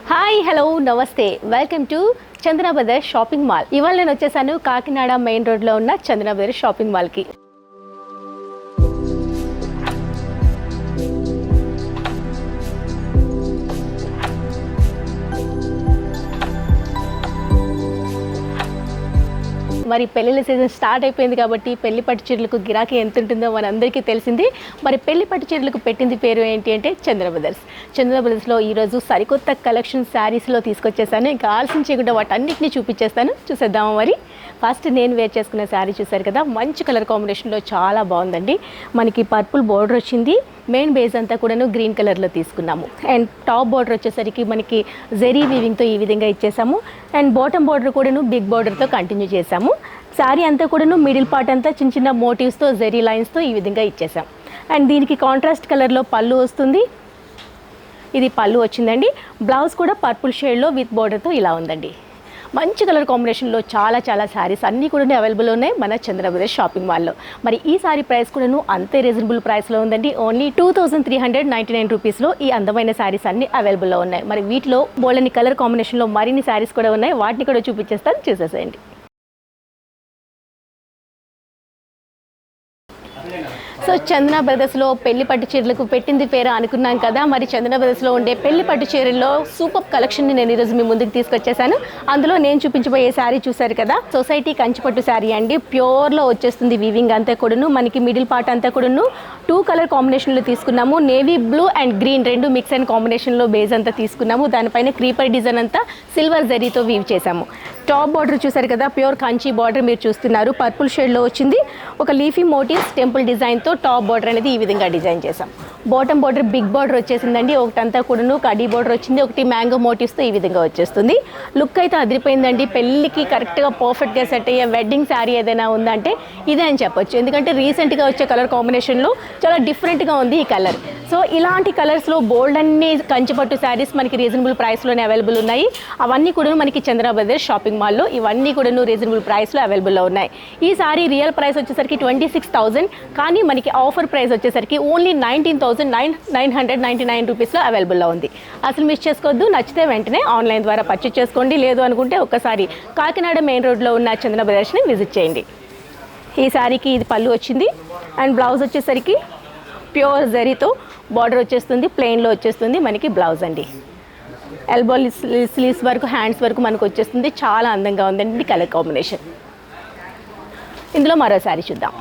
Hi hello నమస్తే welcome to Chandana brothers shopping mall. ఇవాళ నేను వచ్చేసాను కాకినాడ మెయిన్ రోడ్లో ఉన్న చందన బ్రదర్స్ షాపింగ్ మాల్కి. మరి పెళ్లిళ్ళ సీజన్ స్టార్ట్ అయిపోయింది కాబట్టి పెళ్లి పట్టు చీరలకు గిరాకీ ఎంత ఉంటుందో మనందరికీ తెలిసింది. మరి పెళ్లి పట్టు చీరలకు పెట్టింది పేరు ఏంటి అంటే చందన బ్రదర్స్. చందన బ్రదర్స్లో ఈరోజు సరికొత్త కలెక్షన్ శారీస్లో తీసుకొచ్చేసాను. ఇంకా ఆలస్యం చేయకుండా వాటన్నిటిని చూపించేస్తాను, చూసేద్దాము. మరి ఫస్ట్ నేను వేర్ చేసుకున్న శారీ చూసారు కదా, మంచి కలర్ కాంబినేషన్లో చాలా బాగుందండి. మనకి పర్పుల్ బోర్డర్ వచ్చింది, మెయిన్ బేస్ అంతా కూడాను గ్రీన్ కలర్లో తీసుకున్నాము. అండ్ టాప్ బార్డర్ వచ్చేసరికి మనకి జెరీ వీవింగ్తో ఈ విధంగా ఇచ్చేసాము. అండ్ బాటమ్ బార్డర్ కూడాను బిగ్ బార్డర్తో కంటిన్యూ చేసాము. శారీ అంతా కూడాను మిడిల్ పార్ట్ అంతా చిన్న చిన్న మోటివ్స్తో జెరీ లైన్స్తో ఈ విధంగా ఇచ్చేసాం. అండ్ దీనికి కాంట్రాస్ట్ కలర్లో పళ్ళు వస్తుంది. ఇది పళ్ళు వచ్చిందండి. బ్లౌజ్ కూడా పర్పుల్ షేడ్లో విత్ బార్డర్తో ఇలా ఉందండి. మంచి కలర్ కాంబినేషన్లో చాలా శారీస్ అన్నీ కూడా అవైలబుల్ ఉన్నాయి మన చందన బ్రదర్స్ షాపింగ్ మాల్లో. మరి ఈ సారీ ప్రైస్ కూడాను అంతే రీజనబుల్ ప్రైస్లో ఉందండి. ఓన్లీ 2399 రూపీస్లో ఈ అందమైన శారీస్ అన్నీ అవైలబుల్లో ఉన్నాయి. మరి వీటిలో బోల్డని కలర్ కాంబినేషన్లో మరిన్ని శారీస్ కూడా ఉన్నాయి, వాటిని కూడా చూపించేస్తాను, చూసేసేయండి. సో చందన బ్రదర్స్లో పెళ్లి పట్టు చీరలకు పెట్టింది పేరు అనుకున్నాం కదా. మరి చందన బ్రదర్స్లో ఉండే పెళ్లి పట్టు చీరల్లో సూపర్ కలెక్షన్ని నేను ఈరోజు మీ ముందుకు తీసుకొచ్చేసాను. అందులో నేను చూపించబోయే శారీ చూసారు కదా, సొసైటీ కంచిపట్టు శారీ అండి. ప్యూర్లో వచ్చేస్తుంది వీవింగ్ అంతా కూడాను. మనకి మిడిల్ పార్ట్ అంతా కూడాను 2 కలర్ కాంబినేషన్లో తీసుకున్నాము. నేవీ బ్లూ అండ్ గ్రీన్ రెండు మిక్స్ అండ్ కాంబినేషన్లో బేస్ అంతా తీసుకున్నాము. దానిపైన క్రీపర్ డిజైన్ అంతా సిల్వర్ జరీతో వీవ్ చేసాము. టాప్ బార్డర్ చూసారు కదా, ప్యూర్ కంచి బార్డర్ మీరు చూస్తున్నారు, పర్పుల్ షేడ్లో వచ్చింది. ఒక లీఫీ మోటివ్స్ టెంపుల్ డిజైన్తో టాప్ బార్డర్ అనేది ఈ విధంగా డిజైన్ చేసాం. బాటమ్ బార్డర్ బిగ్ బార్డర్ వచ్చేసిందండి. ఒకటంతా కూడాను కడీ బార్డర్ వచ్చింది, ఒకటి మ్యాంగో మోటివ్స్తో ఈ విధంగా వచ్చేస్తుంది. లుక్ అయితే అదిరిపోయిందండి. పెళ్ళికి కరెక్ట్గా పర్ఫెక్ట్గా సెట్ అయ్యే వెడ్డింగ్ శారీ ఏదైనా ఉందంటే ఇదే అని చెప్పొచ్చు. ఎందుకంటే రీసెంట్గా వచ్చే కలర్ కాంబినేషన్లో చాలా డిఫరెంట్గా ఉంది ఈ కలర్. సో ఇలాంటి కలర్స్లో బోల్డ్ అన్ని కంచిపట్టు శారీస్ మనకి రీజనబుల్ ప్రైస్లోనే అవైలబుల్ ఉన్నాయి. అవన్నీ కూడా మనకి చందన బ్రదర్స్ షాపింగ్ మాల్లో ఇవన్నీ కూడా రీజనబుల్ ప్రైస్లో అవైలబుల్లో ఉన్నాయి. ఈ సారీ రియల్ ప్రైస్ వచ్చేసరికి 26,000, కానీ మనకి ఆఫర్ ప్రైస్ వచ్చేసరికి ఓన్లీ 19,999 రూపీస్లో అవైలబుల్లో ఉంది. అసలు మిస్ చేసుకోవద్దు. నచ్చితే వెంటనే ఆన్లైన్ ద్వారా పర్చేస్ చేసుకోండి. లేదు అనుకుంటే ఒక్కసారి కాకినాడ మెయిన్ రోడ్లో ఉన్న చందన బ్రదర్స్ని విజిట్ చేయండి. ఈ సారీకి ఇది పళ్ళు వచ్చింది. అండ్ బ్లౌజ్ వచ్చేసరికి ప్యూర్ జరీతో బార్డర్ వచ్చేస్తుంది, ప్లెయిన్లో వచ్చేస్తుంది మనకి బ్లౌజ్ అండి. ఎల్బో స్లీవ్స్ వరకు హ్యాండ్స్ వరకు మనకు వచ్చేస్తుంది. చాలా అందంగా ఉందండి కలర్ కాంబినేషన్. ఇందులో మరో శారీ చూద్దాం.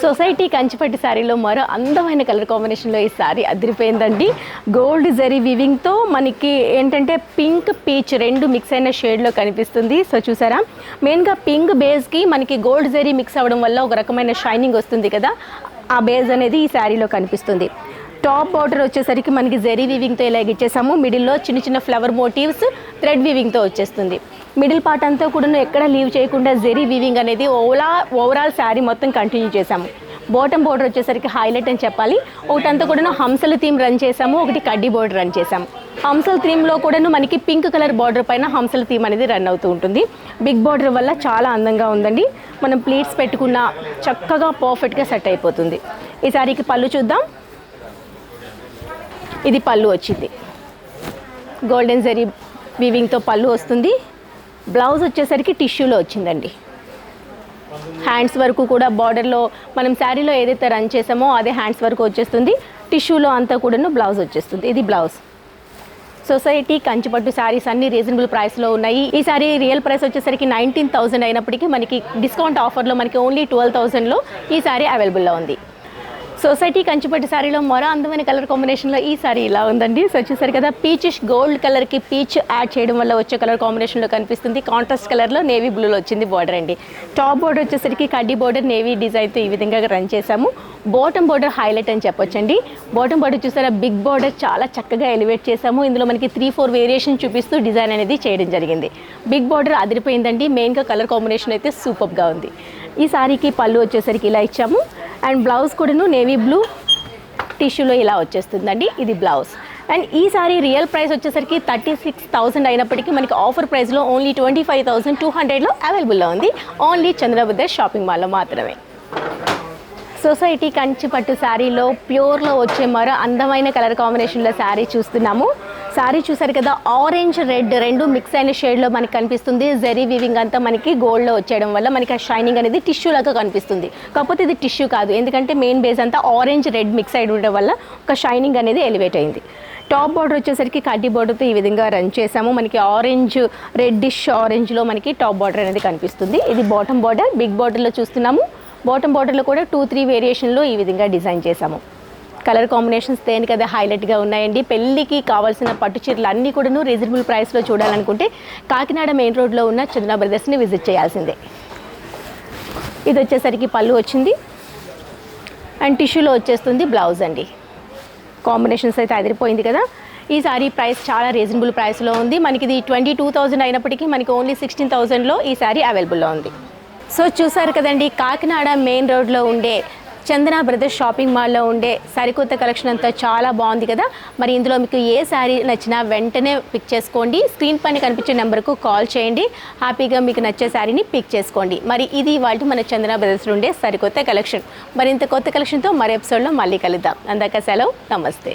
సొసైటీ కంచిపట్టు శారీలో మరో అందమైన కలర్ కాంబినేషన్లో ఈ శారీ అదిరిపోయిందండి. గోల్డ్ జరీ వివింగ్తో మనకి ఏంటంటే పింక్ పీచ్ రెండు మిక్స్ అయిన షేడ్లో కనిపిస్తుంది. సో చూసారా, మెయిన్గా పింక్ బేస్కి మనకి గోల్డ్ జరీ మిక్స్ అవ్వడం వల్ల ఒక రకమైన షైనింగ్ వస్తుంది కదా, ఆ బేస్ అనేది ఈ శారీలో కనిపిస్తుంది. టాప్ బార్డర్ వచ్చేసరికి మనకి జెరీ వీవింగ్తో ఇలాగ ఇచ్చేసాము. మిడిల్లో చిన్న చిన్న ఫ్లవర్ మోటివ్స్ థ్రెడ్ వీవింగ్తో వచ్చేస్తుంది. మిడిల్ పార్ట్ అంతా కూడా ఎక్కడ లీవ్ చేయకుండా జెరీ వీవింగ్ అనేది ఓవరాల్ శారీ మొత్తం కంటిన్యూ చేసాము. బాటమ్ బార్డర్ వచ్చేసరికి హైలైట్ అని చెప్పాలి. ఒకటంతా కూడా హంసల థీమ్ రన్ చేసాము, ఒకటి కడ్డీ బార్డర్ రన్ చేసాము. హంసల థీమ్లో కూడాను మనకి పింక్ కలర్ బార్డర్ పైన హంసల థీమ్ అనేది రన్ అవుతూ ఉంటుంది. బిగ్ బార్డర్ వల్ల చాలా అందంగా ఉందండి. మనం ప్లీట్స్ పెట్టుకున్న చక్కగా పర్ఫెక్ట్గా సెట్ అయిపోతుంది. ఈ శారీకి పళ్ళు చూద్దాం. ఇది పళ్ళు వచ్చింది, గోల్డెన్ జరీ వీవింగ్తో పళ్ళు వస్తుంది. బ్లౌజ్ వచ్చేసరికి టిష్యూలో వచ్చిందండి. హ్యాండ్స్ వరకు కూడా బార్డర్లో మనం శారీలో ఏదైతే రన్ చేసామో అదే హ్యాండ్స్ వరకు వచ్చేస్తుంది. టిష్యూలో అంతా కూడాను బ్లౌజ్ వచ్చేస్తుంది. ఇది బ్లౌజ్. సొసైటీ కంచిపట్టు శారీస్ అన్ని రీజనబుల్ ప్రైస్లో ఉన్నాయి. ఈ శారీ రియల్ ప్రైస్ వచ్చేసరికి 19,000 అయినప్పటికీ మనకి డిస్కౌంట్ ఆఫర్లో మనకి ఓన్లీ 12,000లో ఈ శారీ అవైలబుల్లో ఉంది. సొసైటీ కంచిపట్టు శారీలో మరో అందమైన కలర్ కాంబినేషన్లో ఈ శారీ ఇలా ఉందండి. సో చూసారు కదా, పీచిష్ గోల్డ్ కలర్కి పీచ్ యాడ్ చేయడం వల్ల వచ్చే కలర్ కాంబినేషన్లో కనిపిస్తుంది. కాంట్రాస్ట్ కలర్లో నేవీ బ్లూలో వచ్చింది బార్డర్ అండి. టాప్ బార్డర్ వచ్చేసరికి కడ్డీ బార్డర్ నేవీ డిజైన్తో ఈ విధంగా రన్ చేసాము. బాటమ్ బార్డర్ హైలైట్ అని చెప్పొచ్చండి. బాటమ్ బార్డర్ చూసారా, బిగ్ బార్డర్ చాలా చక్కగా ఎలివేట్ చేసాము. ఇందులో మనకి 3-4 వేరియేషన్ చూపిస్తూ డిజైన్ అనేది చేయడం జరిగింది. బిగ్ బార్డర్ అదిరిపోయిందండి. మెయిన్గా కలర్ కాంబినేషన్ అయితే సూపర్గా ఉంది. ఈ శారీకి పళ్ళు వచ్చేసరికి ఇలా ఇచ్చాము. అండ్ బ్లౌజ్ కూడాను నేవీ బ్లూ టిష్యూలో ఇలా వచ్చేస్తుందండి. ఇది బ్లౌజ్. అండ్ ఈ సారీ రియల్ ప్రైస్ వచ్చేసరికి 36,000 అయినప్పటికీ మనకి ఆఫర్ ప్రైస్లో ఓన్లీ 25,200లో అవైలబుల్లో ఉంది. ఓన్లీ చందన బ్రదర్స్ షాపింగ్ మాల్లో మాత్రమే. సొసైటీ కంచి పట్టు శారీలో ప్యూర్లో వచ్చే మరో అందమైన కలర్ కాంబినేషన్లో శారీ చూస్తున్నాము. శారీ చూసారు కదా, ఆరెంజ్ రెడ్ రెండు మిక్స్ అయిన షేడ్లో మనకి కనిపిస్తుంది. జరీ వీవింగ్ అంతా మనకి గోల్డ్లో వచ్చేయడం వల్ల మనకి ఆ షైనింగ్ అనేది టిష్యూ లాగా కనిపిస్తుంది. కాకపోతే ఇది టిష్యూ కాదు, ఎందుకంటే మెయిన్ బేస్ అంతా ఆరెంజ్ రెడ్ మిక్స్ అయి ఉండడం వల్ల ఒక షైనింగ్ అనేది ఎలివేట్ అయింది. టాప్ బార్డర్ వచ్చేసరికి కడ్డీ బార్డర్తో ఈ విధంగా రన్ చేసాము. మనకి ఆరెంజ్ రెడ్డిష్ ఆరెంజ్లో మనకి టాప్ బార్డర్ అనేది కనిపిస్తుంది. ఇది బాటమ్ బార్డర్, బిగ్ బార్డర్లో చూస్తున్నాము. బాటమ్ బార్డర్లో కూడా 2-3 వేరియేషన్లో ఈ విధంగా డిజైన్ చేసాము. కలర్ కాంబినేషన్స్ దేనికి అదే హైలైట్గా ఉన్నాయండి. పెళ్ళికి కావాల్సిన పట్టు చీరలు అన్నీ కూడాను రీజనబుల్ ప్రైస్లో చూడాలనుకుంటే కాకినాడ మెయిన్ రోడ్లో ఉన్న చందన బ్రదర్స్ని విజిట్ చేయాల్సిందే. ఇది వచ్చేసరికి పళ్ళు వచ్చింది అండ్ టిష్యూలో వచ్చేస్తుంది బ్లౌజ్ అండి. కాంబినేషన్స్ అయితే అదిరిపోయింది కదా. ఈ సారీ ప్రైస్ చాలా రీజనబుల్ ప్రైస్లో ఉంది. మనకి ఇది 22,000 అయినప్పటికీ మనకి ఓన్లీ 16,000లో ఈ సారీ అవైలబుల్లో ఉంది. సో చూసారు కదండి, కాకినాడ మెయిన్ రోడ్లో ఉండే చందన బ్రదర్స్ షాపింగ్ మాల్లో ఉండే సరికొత్త కలెక్షన్ అంతా చాలా బాగుంది కదా. మరి ఇందులో మీకు ఏ శారీ నచ్చినా వెంటనే పిక్ చేసుకోండి. స్క్రీన్ పైన కనిపించే నెంబర్కు కాల్ చేయండి. హ్యాపీగా మీకు నచ్చే శారీని పిక్ చేసుకోండి. మరి ఇది ఇవాళ మన చందన బ్రదర్స్లో ఉండే సరికొత్త కలెక్షన్. మరి ఇంత కొత్త కలెక్షన్తో మరో ఎపిసోడ్లో మళ్ళీ కలుద్దాం. అందాక సెలవు, నమస్తే.